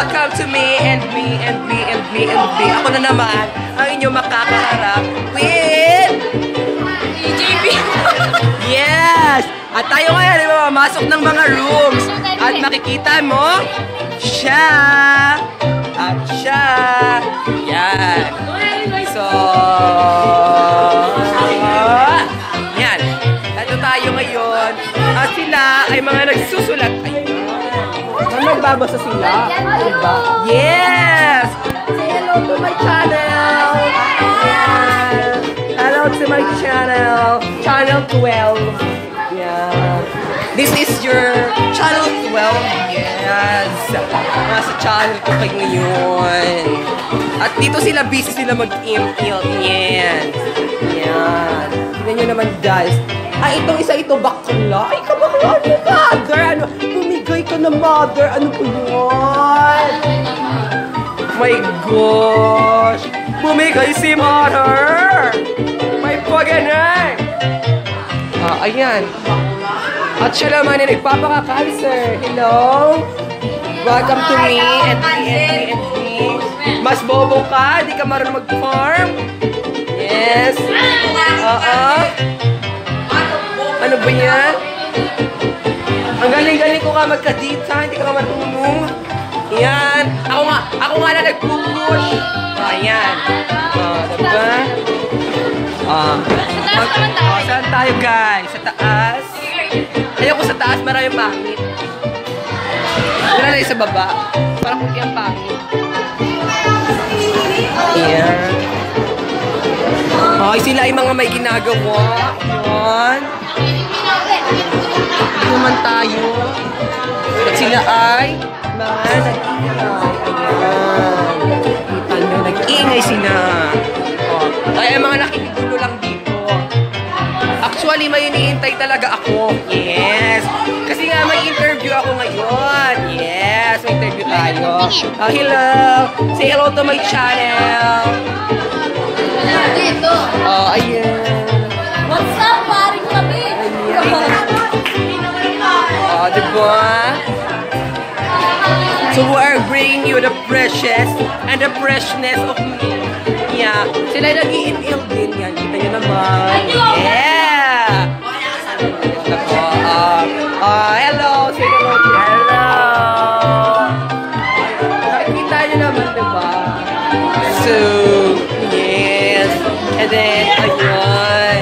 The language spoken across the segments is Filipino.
welcome to me and me and me and me and me. Ako na naman ang inyong makakaharap with JB. Yes! At tayo ngayon ay mamasok ng mga rooms. At makikita mo, siya at siya. Yan. So, yan. Ito tayo ngayon. At sila ay mga nagsusulat. Ayun. Nagbabasa sila. Diba? Yes! Say hello to my channel. Hello to my channel. Channel 12. Yeah. This is your channel 12. Yes. Nasa channel ko kayo ngayon. At dito sila busy sila mag-email. Yan. Yan. Tignan nyo naman guys. Ay, itong isa ito bakla. Ay, kabakla. Ano, mother? Ano? Bumigay ka na, mother. Ano po yun? My gosh. Bumigay si mother. May paganan. Ayan. At siya naman ay nagpapaka-cancer. Hello? Welcome to me and me and me and me. Mas bobo ka? Di ka marunong mag-farm? Yes. Ano ba yan? Ang galing-galing ko ka magkadita, hindi ka marunong. Yan. Ako nga na nag-push. Ayan. Diba? Saan tayo guys? Sa taas? Ayoko sa taas, maraming pangit. Wala na sa baba. Parang kung kiyang pangit. Ayan. Ay, sila ay mga may ginagawa. Ayan. Ito naman tayo. At sila ay mga nag-iingay. Ayan. Kita nyo, nag-iingay sila. Ay, mga nakikigulo lang dito. Actually, may iniintay talaga ako. Yes. Kasi nga, may interview ako ngayon. Yes, may interview tayo. Hello. Say hello to my channel. Dito. Ayan. What's up, paring kami? Diba? So we are bringing you the precious and the freshness of me. Yeah. Sila nag-i-inhale din yan. Kita nyo naman. Yeah! Hello! Say hello. Hello! Nakikita nyo naman, diba? So, yes. And then, ayun.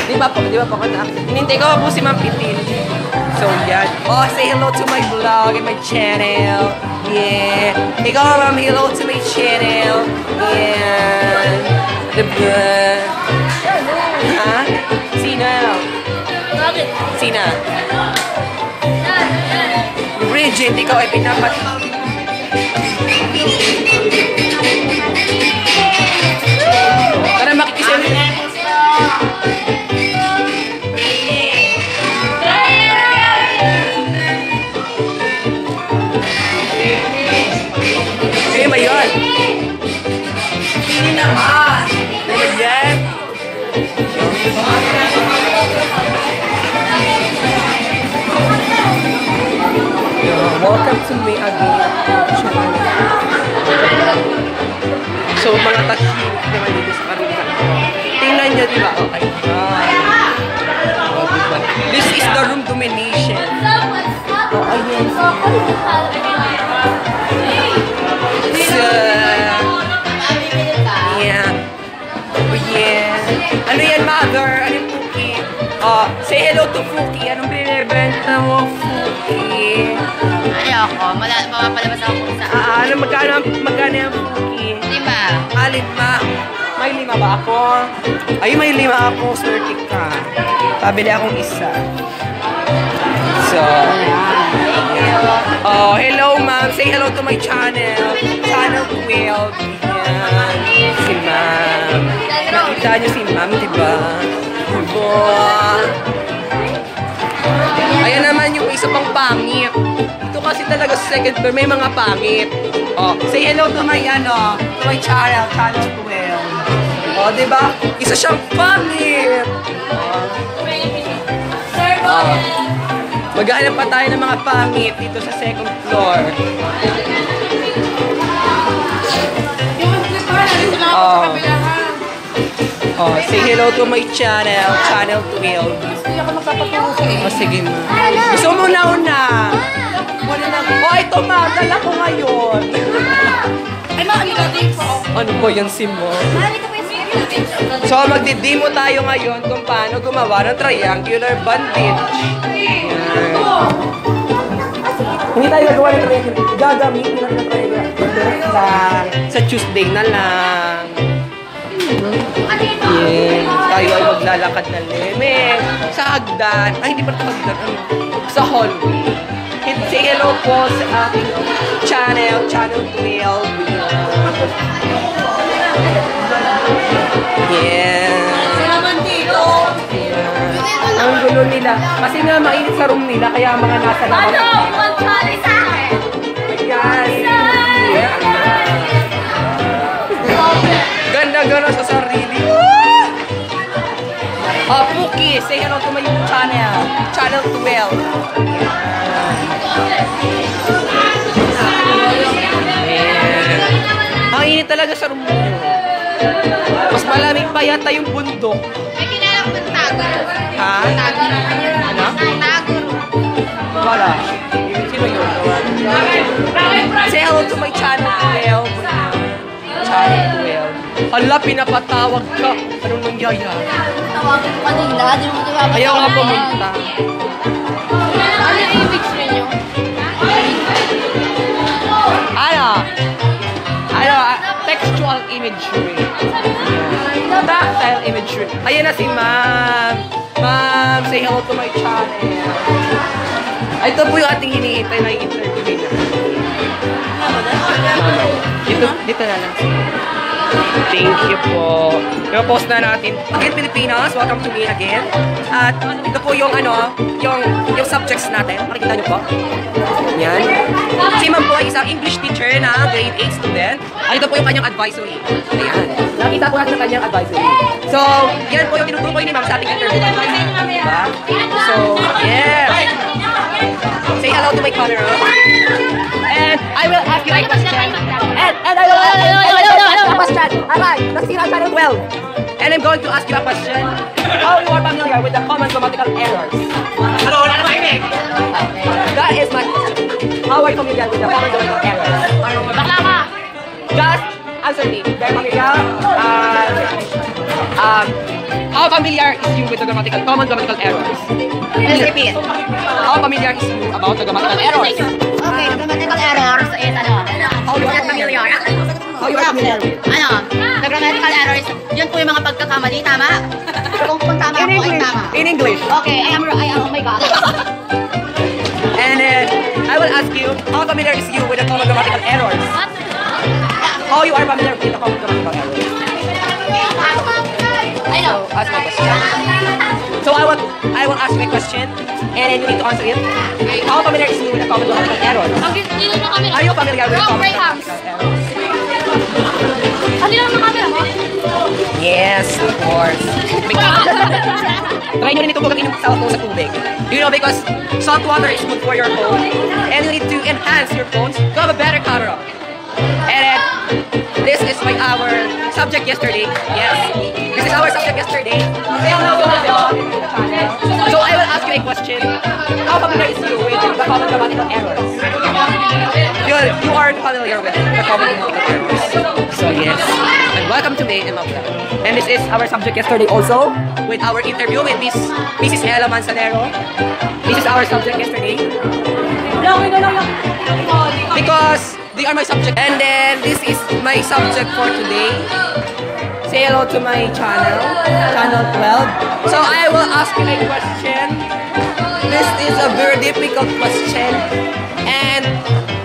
Di ba po ka-accent? Hinintay ko po si Ma'am Pitin. So, yan. Oh, say hello to my vlog and my channel. Yeah. Ikaw, Ma'am, hello to my channel. Yeah. Diba? Ha? Sina? Sina? Bridget, ikaw ay pinapat. Para makikisin. Ba yun? Hindi naman! Ano yan? Welcome to me again. So, mga tahimik naman dito sa karita. Tingnan nyo, diba? Okay. Diba? This is the room domination. Ayun. Yeah. Yeah. Ano yan, mother? Ano yung Fuki? Say hello to Fuki. Anong binibenta mo, Fuki? Ayoko. Mapapalabas ako sa... Ano, magkano yung Fuki? 5. 5. May 5 ba ako? Ay, may 5 ako. Swerte ka. Pabili akong isa. So, hello ma'am. Say hello to my channel. Channel 12. Yan. Si ma'am. Nakita niyo si ma'am, diba? Ayan naman yung isa pang pangit. Ito kasi talaga sa second floor, may mga pangit. Say hello to my, to my channel. Channel 12. Diba? Isa siyang pangit. Maghanap pa tayo ng mga pangit dito sa second floor. Oh, say hello to my channel, Channel 12. Hindi ako magpapaturo sa iyo. Oh, sige ma. Gusto mo na. Wala na. Oh, ito ma, dala ko ngayon. Ay, makaligating po. Ano po yung sim mo? So, magdidemo tayo ngayon kung paano gumawa ng triangular bandage. Yan. Hindi tayo gagawa ng triangular. Gagamitin natin ng triangular bandage lang. Sa Tuesday na lang. Yes. Tayo ay maglalakad na limit. Sa hagdan. Ay, hindi pa ito hagdan. Ano? Sa hallway. Say hello po sa ating channel, Channel 12. Yeah. Ang gulo nila. Kasi nga mainit sa room nila, kaya mga nasa labas. Yes. Yeah. Ganda-ganda sa sarili. Puki, say hello to my channel, Channel 12. Ang init talaga sa room nyo. Mas malamig pa yata yung bundok. May kinala ko ng Taguro. Ha? Taguro. Ano? Taguro. Wala. Sino yun? Say hello to my channel 12. Channel 12. Hala, pinapatawag ka. Anong nangyayari? Tawagin ko kanila. Di mo tumapatawag. Ayaw nga pumunta. Ano yung ibig sabihin nyo? Textual imagery. Tactile imagery. Ayan na si Ma'am. Ma'am, say hello to my channel. Ito po yung ating hinihintay na i-interview na. Dito na lang. Thank you po. I-post na natin. Again, Pilipinas, welcome to me again. At ito po yung yung subjects natin. Makikita niyo po. Yan. Si Ma'am po ay isang English teacher na grade 8 student. At ito po yung kanyang advisory. Ayan. Nakita po natin ang kanyang advisory. So, yan po yung tinutukoy ni Ma'am sa ating interview. Diba? So, yeah. Say hello to my camera. And I will ask you a question. And I will ask you a question. Alright, nasira Channel 12. And I'm going to ask you a question. How you are familiar with the common grammatical errors? Hello, ano ba ini? That is my question. How are you familiar with the common grammatical errors? Bakla ka! Just answer me. Very familiar. How familiar is you with the common grammatical errors? Let's repeat. How familiar is you about the grammatical errors? Okay, grammatical errors is ano? How you are Not familiar. How you are familiar with? Ano? The grammatical errors, yun po yung mga pagkakamali, tama? Kung tama In po ay English. tama. In English. Okay, oh my God. And I will ask you, how familiar is you with the common grammatical errors? How you are familiar with the common grammatical errors? I know. Ask my question. So I will ask you a question, and then you need to answer it. How familiar is you with the common grammatical errors? Dito na kami. Are you familiar with the Wrong common Grahams. grammatical errors? Dito na kami. Yes, of course. Try nyo rin ito huwag inom sa tubig. You know, because salt water is good for your phone, and you need to enhance your phones to have a better camera. And then, this is our subject yesterday. Yes, this is our subject yesterday. So I will ask you a question. How familiar is you with the common grammatical errors? You are familiar with the common grammatical errors. So yes, and welcome to me, Emma. And this is our subject yesterday also, with our interview with Mrs. Ella Manzanero. This is our subject yesterday. Because they are my subject. And then this is my subject for today. Say hello to my channel, Channel 12. So I will ask you a question. This is a very difficult question. And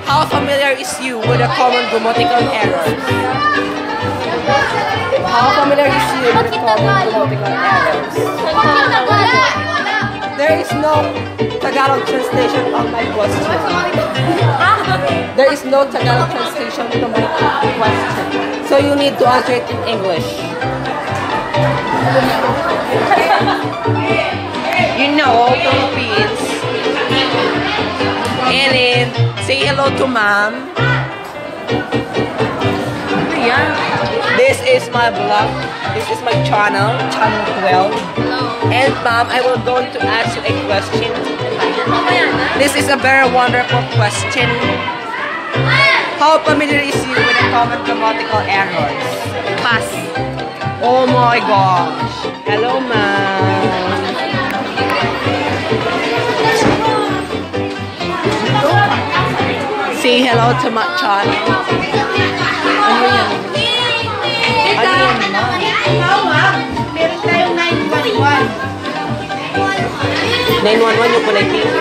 how familiar is you with the common grammatical errors? How familiar is you with the common grammatical errors? There is no Tagalog translation of my question. There is no Tagalog translation to my question. So you need to answer it in English. You know, Philippines to ma'am. Ayan. This is my vlog. This is my channel, channel 12. And ma'am, I will going to ask you a question. This is a very wonderful question. How familiar is you with the common grammatical errors? Pass. Oh my gosh. Hello ma'am. Say hello to my channel. Ano yan? Ano yan ma'am? Meron tayong 911. 911 yung kulay pink.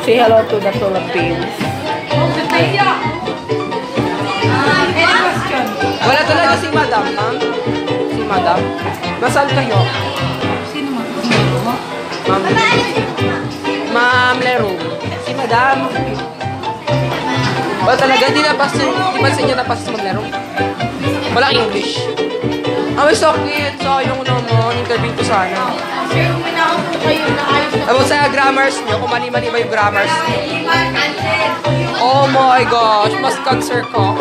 Say hello to the Philippines. Wala talaga si madam, ma'am. Si madam. Nasaan kayo? Sino mo? Ma'am. Ma'am Leroy. Si madam. Wala talaga, di ba sa inyo napasa maglaro? Wala English. Ah, may sakit. Sayang naman. Interview ko sana. Sir, uminakaw po kayo na ayos na. About sa grammars nyo, kung mali-mali ba yung grammars nyo? Oh my gosh, mas cancer ko.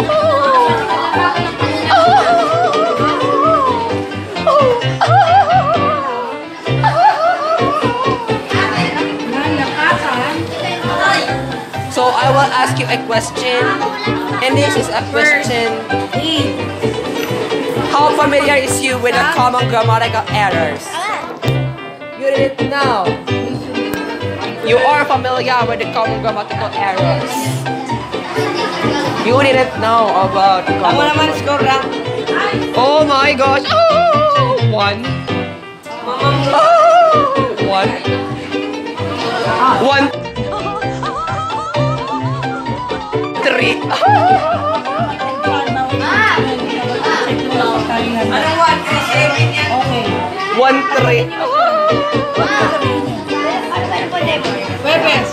So I will ask you a question, and this is a question. How familiar is you with the common grammatical errors? You didn't know. You are familiar with the common grammatical errors. You didn't know about common grammatical errors. Oh my gosh. Oh, one. Oh, one. One. Three. Anong 137 yan? Okay. 1, 3. Webes.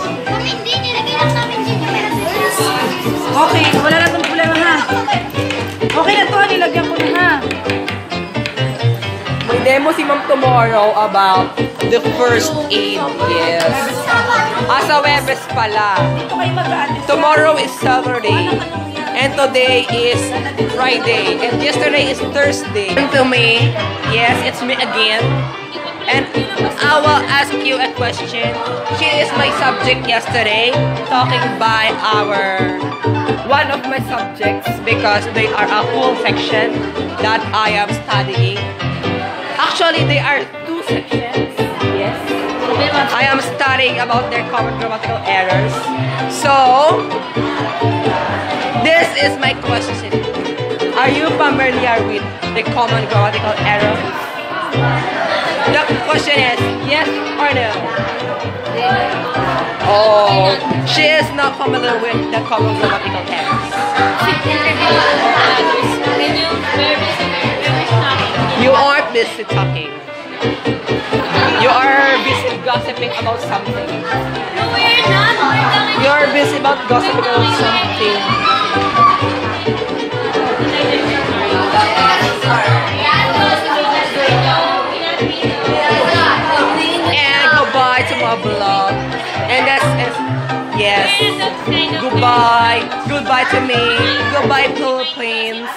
Okay, wala na itong problema ha. Okay na to, nilagyan ko na ha. May demo si ma'am tomorrow about the first aid. Yes. Sa Webes pala. Dito kayo mag-aalis. Tomorrow is Saturday. And today is Friday. And yesterday is Thursday. And to me, yes, it's me again. And I will ask you a question. She is my subject yesterday, talking by one of my subjects because they are a whole section that I am studying. Actually, they are 2 sections. Yes. I am studying about their common grammatical errors. So, this is my question. Are you familiar with the common grammatical errors? The question is yes or no? Oh, she is not familiar with the common grammatical errors. You aren't busy talking. You are busy gossiping about something. You are busy about gossiping about something. And goodbye to my vlog. And that's it. Yes. Goodbye. Goodbye to me. Goodbye, Philippines.